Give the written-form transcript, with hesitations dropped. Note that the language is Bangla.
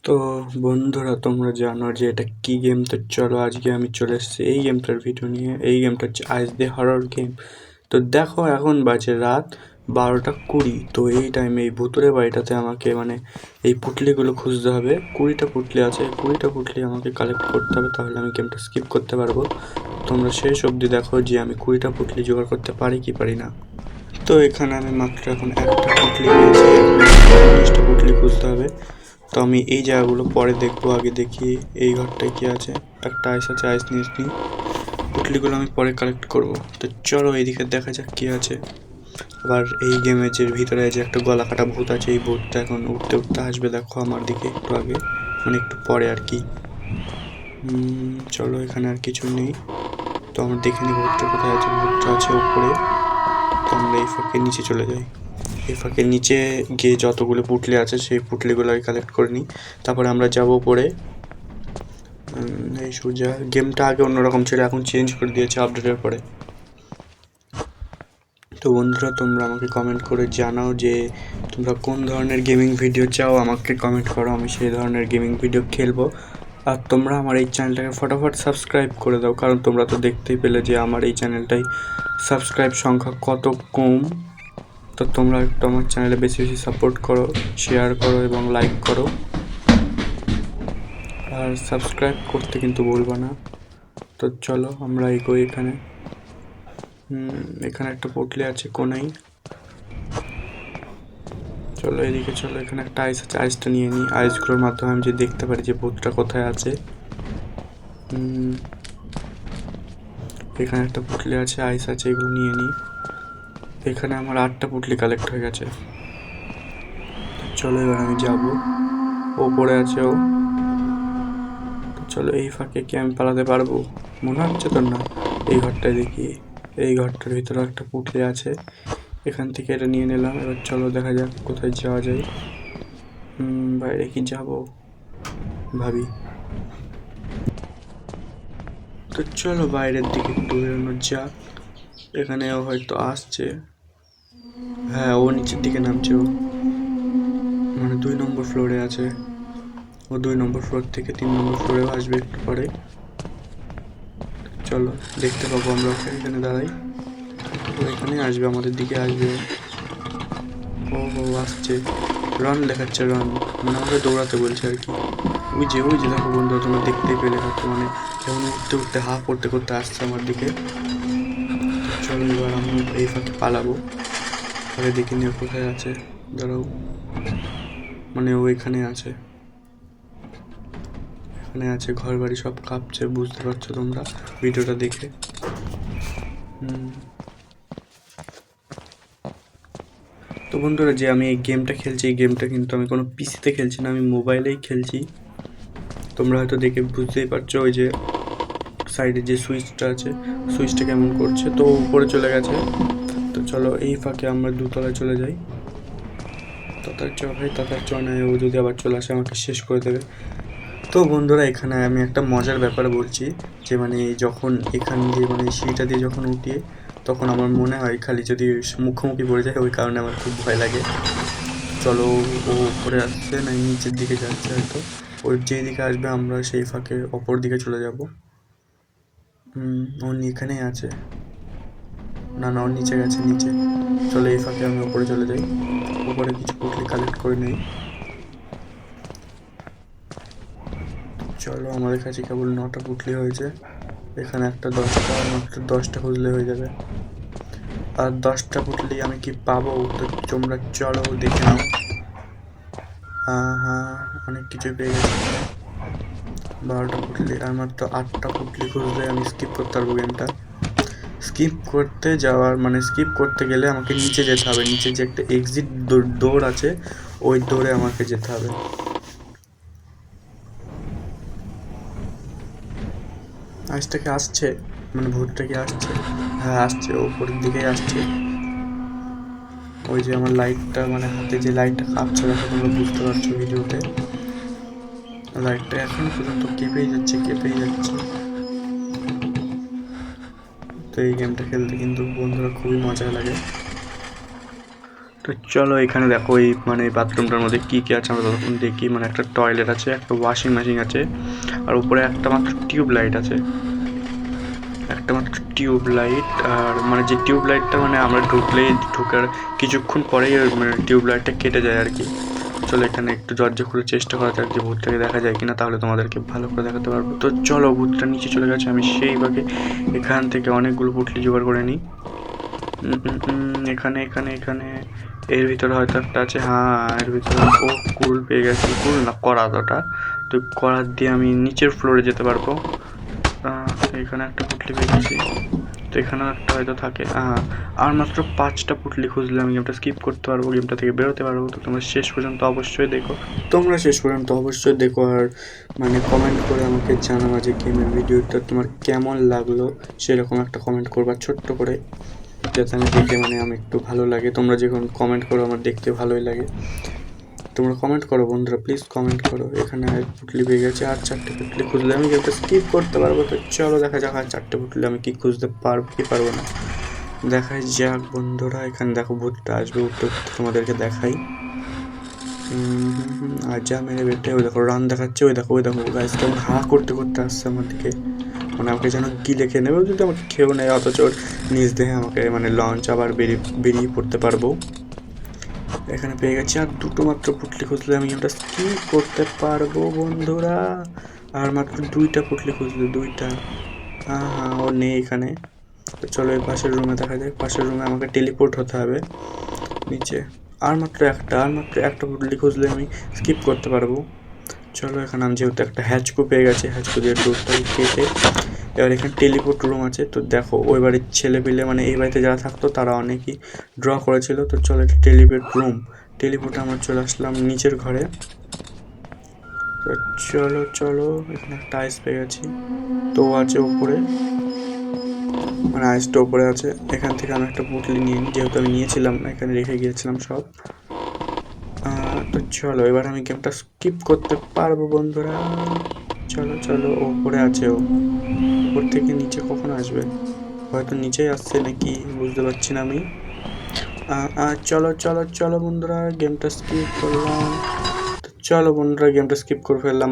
তো বন্ধুরা, তোমরা জানো যে এটা কি গেম? তো চলো আজকে আমি চলে এসেছি এই গেমটার ভিডিও নিয়ে। এই গেমটা হচ্ছে আইস দি হরর গেম। তো দেখো, এখন বাজে রাত 12টা 20। তো এই টাইমে এই ভুতুরে বাড়িটাতে আমাকে এই পুটলিগুলো খুঁজতে হবে। 20টা পুটলি আছে, 20টা পুটলি আমাকে কালেক্ট করতে হবে, তাহলে আমি গেমটা স্কিপ করতে পারবো। তোমরা শেষ অবধি দেখো যে আমি 20টা পুটলি জোগাড় করতে পারি কি পারি না। তো এখানে আমি মাত্র এখন একটা পুটলি পেয়েছি, এখন 19টা পুটলি খুঁজতে হবে। তো আমি এই জায়গাগুলো পরে দেখবো, আগে দেখি এই ঘরটায় কি আছে। একটা আইস আছে, আইস নিয়ে নিই। পুটলিগুলো আমি পরে কালেক্ট করব। তো চলো এইদিকে দেখা যাক কি আছে। আবার এই গেমের যে ভিতরে যে একটা গলা কাটা ভূত আছে, এই ভূতটা এখন উঠতে উঠতে আসবে, দেখো আমার দিকে একটু আগে, একটু পরে আর কি। চলো, এখানে আর কিছু নেই। তো আমরা দেখে নিই ভূতটা কোথায় আছে। ভূতটা আছে উপরে। তো আমরা এই ফাঁকে নিচে চলে যাই। এই ফাঁকে নিচে গিয়ে যতগুলো পুটলি আছে সেই পুটলিগুলো আমি কালেক্ট করে নিই। তারপরে আমরা যাব পরে এই সোজা। গেমটা আগে অন্যরকম ছিল, এখন চেঞ্জ করে দিয়েছে আপডেটের পরে। তো বন্ধুরা, তোমরা আমাকে কমেন্ট করে জানাও যে তোমরা কোন ধরনের গেমিং ভিডিও চাও। আমাকে কমেন্ট করো, আমি সেই ধরনের গেমিং ভিডিও খেলবো। আর তোমরা আমার এই চ্যানেলটাকে ফটাফট সাবস্ক্রাইব করে দাও, কারণ তোমরা তো দেখতেই পেলে যে আমার এই চ্যানেলটাই সাবস্ক্রাইব সংখ্যা কত কম। তো তোমরা একটু আমার চ্যানেলে বেশি বেশি সাপোর্ট করো, শেয়ার করো এবং লাইক করো। আর সাবস্ক্রাইব করতে কিন্তু ভুলবা না। তো চলো আমরা এগোই। এখানে এখানে একটা পুটলি আছে কোনাই। চলো এদিকে চলো, এখানে একটা আইস আছে, আইসটা নিয়ে নিই। আইসগুলোর মাধ্যমে আমি যে দেখতে পারি যে ভূতটা কোথায় আছে। এখানে একটা পুটলি আছে, আইস আছে, এগুলো নিয়ে নিই। এখানে আমার 8টা পুটলি কালেক্ট হয়ে গেছে। চলো এবার আমি যাব। ওপরে আছে ও। চলো এই ফাঁকে কি আমি পালাতে পারবো? মনে হচ্ছে তো না। এই ঘরটায় দেখি, এই ঘরটার ভিতরে একটা পুটলি আছে। এখান থেকে এটা নিয়ে নিলাম। এবার চলো দেখা যাক কোথায় যাওয়া যায়। বাইরে কি যাব ভাবি। তো চলো বাইরের দিকে একটু বেরোনো যাক। এখানে ও হয়তো আসছে। হ্যাঁ, ও নিচের দিকে নামছে। ও 2 নম্বর ফ্লোরে আছে। ও 2 নম্বর ফ্লোর থেকে 3 নম্বর ফ্লোরেও আসবে একটু পরে। চলো দেখতে পাবো আমরা ওকে। এখানে দাঁড়াই, ও এখানে আসবে, আমাদের দিকে আসবে। ও আসছে। রান দেখাচ্ছে, রান আমাকে দৌড়াতে বলছে আর কি। ওই যে দেখো বন্ধু, তোমরা দেখতেই পেলে হয়তো কেমন উঠতে উঠতে হাফ করতে করতে আসছে আমার দিকে। চলো এবার আমি এই ফাঁকে পালাবো। আগে দেখে নিয়ে কোথায় আছে। দাঁড়াও, ও এখানে আছে। এখানে আছে, ঘর বাড়ি সব কাঁপছে, বুঝতে পারছো তোমরা ভিডিওটা দেখে। তো বন্ধুরা, যে আমি এই গেমটা খেলছি, এই গেমটা কিন্তু আমি কোনো পিসিতে খেলছি না, আমি মোবাইলেই খেলছি। তোমরা হয়তো দেখে বুঝতেই পারছো, ওই যে সাইডে যে সুইচটা আছে, সুইচটা কেমন করছে। তো উপরে চলে গেছে। তো চলো এই ফাঁকে আমরা 2তলায় চলে যাই। তাতার চ ভাই, তাতার চ নয়, ও যদি আবার চলে আসে আমাকে শেষ করে দেবে। তো বন্ধুরা, এখানে আমি একটা মজার ব্যাপার বলছি যে যখন এখান দিয়ে সিঁড়িটা দিয়ে যখন উঠি, তখন আমার মনে হয় খালি যদি মুখোমুখি পড়ে যায়, ওই কারণে আমার খুব ভয় লাগে। চলো, ও উপরে আসছে না নিচের দিকে যাচ্ছে হয়তো। ওর যেই দিকে আসবে আমরা সেই ফাঁকে অপর দিকে চলে যাব। ও এখানেই আছে। না, ওর নিচে গেছে, নিচে। চলো এই ফাঁকে আমি ওপরে চলে যাই, ওপরে কিছু পুটলি কালেক্ট করে নিই। চলো, আমাদের কাছে কেবল 9টা পুটলি হয়েছে। এখানে একটা 10টা, মাত্র 10টা খুঁজলে হয়ে যাবে। আর 10টা পুটলি আমি কি পাবো? তো তোমরা চলো দেখে নাও। হ্যাঁ, অনেক কিছুই পেয়ে গেছি। 12টা পুটলি আর মাত্র 8টা পুটলি খুঁজলে আমি স্কিপ করতে পারবো গেমটা। স্কিপ করতে যাওয়ার স্কিপ করতে গেলে আমাকে নিচে যেতে হবে। নিচে যে একটা এক্সিট ডোর আছে, ওই ডোরে আমাকে যেতে হবে। আজটা কি আসছে? ভূতটা কি আসছে? হ্যাঁ আসছে, ওপরের দিকেই আসছে। ওই যে আমার লাইটটা হাতে যে লাইটটা কাঁপছে, দেখো তোমরা বুঝতে পারছো ভিডিওতে। লাইটটা এখনো পর্যন্ত কেঁপেই যাচ্ছে। তো এই গেমটা খেলতে কিন্তু বন্ধুরা খুবই মজা লাগে। তো তো চলো এখানে দেখো এই মানে বাথরুমটার মধ্যে কী কী আছে আমরা ততক্ষণ দেখি। মানে একটা টয়লেট আছে, একটা ওয়াশিং মেশিন আছে, আর উপরে একটা মাত্র টিউব লাইট আছে, একটা মাত্র টিউব লাইট। আর মানে যে টিউব লাইটটা মানে আমরা ঢুকার কিছুক্ষণ পরেই মানে টিউব লাইটটা কেটে যায় আর কি। চলো এখানে একটু দরজা খুলে চেষ্টা করা যাক যে ভূতটাকে দেখা যায় কিনা, তাহলে তোমাদেরকে ভালো করে দেখাতে পারবো। তো চলো ভূতটা নিচে চলে গেছে, আমি সেইভাবে এখান থেকে অনেকগুলো পুটলি জোগাড় করে নিই। এখানে এখানে এখানে এর ভিতরে হয়তো একটা আছে। হ্যাঁ এর ভিতরে ও কুল পেয়ে গেছি, কুল না করাত ওটা। তো করাত দিয়ে আমি নিচের ফ্লোরে যেতে পারবো। এখানে একটা পুটলি পেয়ে গেছি, তো এখানেও একটা হয়তো থাকে। আর মাত্র 5টা পুটলি খুঁজলে আমি গেমটা স্কিপ করতে পারবো, গেমটা থেকে বেরোতে পারবো। তো তোমরা শেষ পর্যন্ত অবশ্যই দেখো, আর মানে কমেন্ট করে আমাকে জানাবা যে গেমের ভিডিওটা তোমার কেমন লাগলো, সেরকম একটা কমেন্ট করবা ছোট্ট করে, যাতে আমি দেখে মানে আমি একটু ভালো লাগে। তোমরা যখন কমেন্ট করো আমার দেখতে ভালোই লাগে। তোমরা কমেন্ট করো বন্ধুরা, প্লিজ কমেন্ট করো। এখানে আর পুটলি পেয়ে গেছে, আর 4টে পুটলি খুঁজলে আমি গেমটা স্কিপ করতে পারবো। তো চলো দেখা যাক আর 4টে পুটলি আমি কি খুঁজতে পারবো কি পারবো না, দেখাই যাক বন্ধুরা। এখানে দেখো ভূতটা আসবে, উঠতে উঠতে তোমাদেরকে দেখাই। আর যা মেরে বেটে, ওই দেখো রান দেখাচ্ছে, ওই দেখো গাইস কেমন হা করতে করতে আসছে আমার দিকে, মানে আমাকে যেন গিলে খেয়ে নেবে। যদি আমাকে খেয়েও নেয় অথচ ওর নিজ দেহে আমাকে মানে লঞ্চ আবার বেরিয়ে পড়তে পারবো। এখানে পেয়ে গেছি, আর 2টো মাত্র পুটলি খুঁজলে আমি ওটা স্কিপ করতে পারবো বন্ধুরা। আর মাত্র 2টা পুটলি খুঁজলে, 2টা। হ্যাঁ ও নেই এখানে। তো চলো এই পাশের রুমে দেখা যায়, পাশের রুমে আমাকে টেলিপোর্ট হতে হবে নিচে। আর মাত্র একটা পুটলি খুঁজলে আমি স্কিপ করতে পারবো। চলো এখানে আমি যেহেতু একটা হ্যাচকো পেয়ে গেছি, হ্যাচকো দিয়ে ডোরটাকে কেটে এবার এখানে টেলিপোর্ট রুম আছে। তো দেখো ওই বাড়ির ছেলে পেলে মানে এই বাড়িতে যারা থাকতো তারা অনেকেই ড্র করেছিল। তো চলো এটা টেলিপোর্টে আমরা চলে আসলাম নিচের ঘরে। তো চলো এখানে একটা আইস পেয়ে গেছি, তো আছে ওপরে, মানে আইসটা ওপরে আছে। এখান থেকে আমি একটা পুটলি নিয়ে নিই, যেহেতু আমি নিয়েছিলাম না, এখানে রেখে গিয়েছিলাম সব। তো চলো এবার আমি গেমটা স্কিপ করতে পারবো বন্ধুরা। চলো ওপরে আছে, ও উপর থেকে নিচে কখন আসবে, হয়তো নিচেই আসছে নাকি বুঝতে পারছি না আমি। চলো বন্ধুরা গেমটা স্কিপ করলাম। তো চলো বন্ধুরা গেমটা স্কিপ করে ফেললাম।